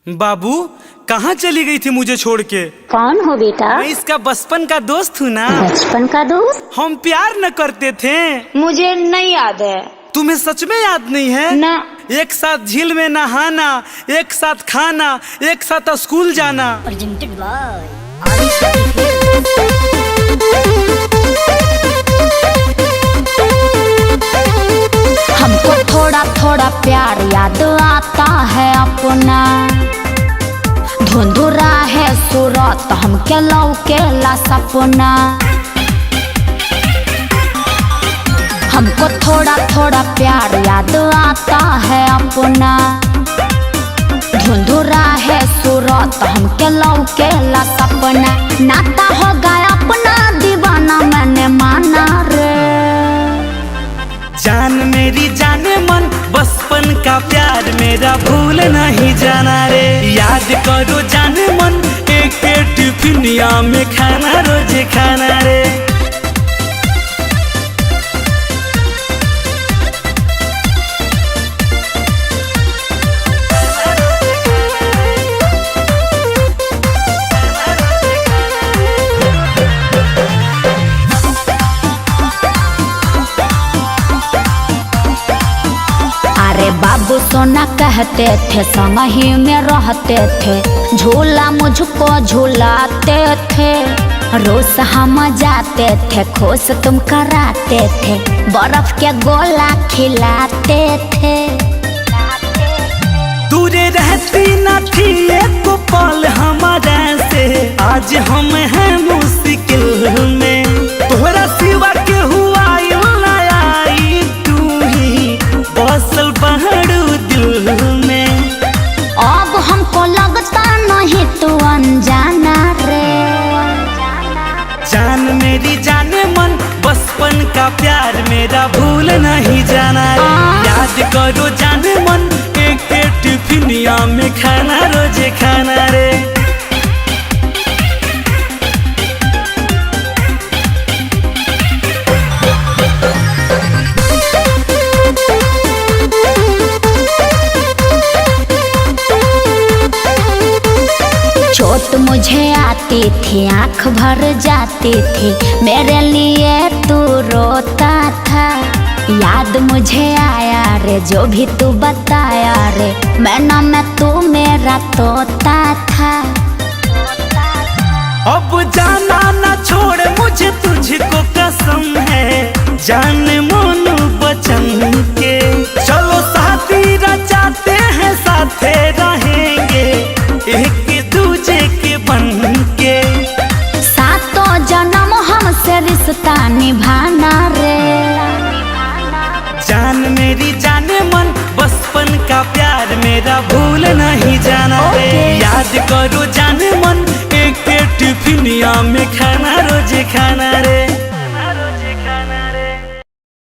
बाबू कहाँ चली गई थी मुझे छोड़ के? कौन हो बेटा? मैं इसका बचपन का दोस्त हूँ ना। बचपन का दोस्त? हम प्यार न करते थे। मुझे नहीं याद है। तुम्हें सच में याद नहीं है? ना। एक साथ झील में नहाना, एक साथ खाना, एक साथ स्कूल जाना। हमको थोड़ा थोड़ा प्यार याद आता है अपना, धुंधुरा है सूरत हमके लौकेला सपना। हमको थोड़ा थोड़ा प्यार याद आता है अपना, धुंधुरा है सूरत हमके लौकेला सपना। नाता हो गया अपना दीवाना मैंने माना रे। जान मेरी जाने मन बचपन का प्यार मेरा भूल नहीं जाना रे। याद करो जाने मन एक टिफिनिया में खाना रोज खाना रे। अरे बाबू सोना कहते थे संग ही में रहते थे, झूला मुझको झूलाते थे, रोज हम जाते थे खुश तुम कराते थे, बर्फ के गोला खिलाते थे। दूरे रहती न थी एक पल हमारा से, आज हम हैं मुश्किल में। तोहरा सिवा के हुआ तू ही बसल बहरू दिल में। अब हमको लगता नहीं तू अनजाना रे। जान मेरी जाने मन बचपन का प्यार मेरा भूल नहीं जाना रे। याद करो जाने मन एक टिफिनिया में खाना रोज खाना रे। चोट मुझे आती थी आँख भर जाती थी, मेरे लिए तू रोता था। याद मुझे आया रे जो भी तू बताया रे, मैं तू मेरा तोता था। अब जाना ना छोड़ मुझे तुझको कसम है, जान मोनू बचन के। चलो साथी रचाते हैं साथे रहेंगे एक दूजे के बन के। सातों जन्म हमसे रिश्ता निभाना रे। जान मेरी जाने मन बचपन का प्यार मेरा भूल नहीं जाना रे। याद करो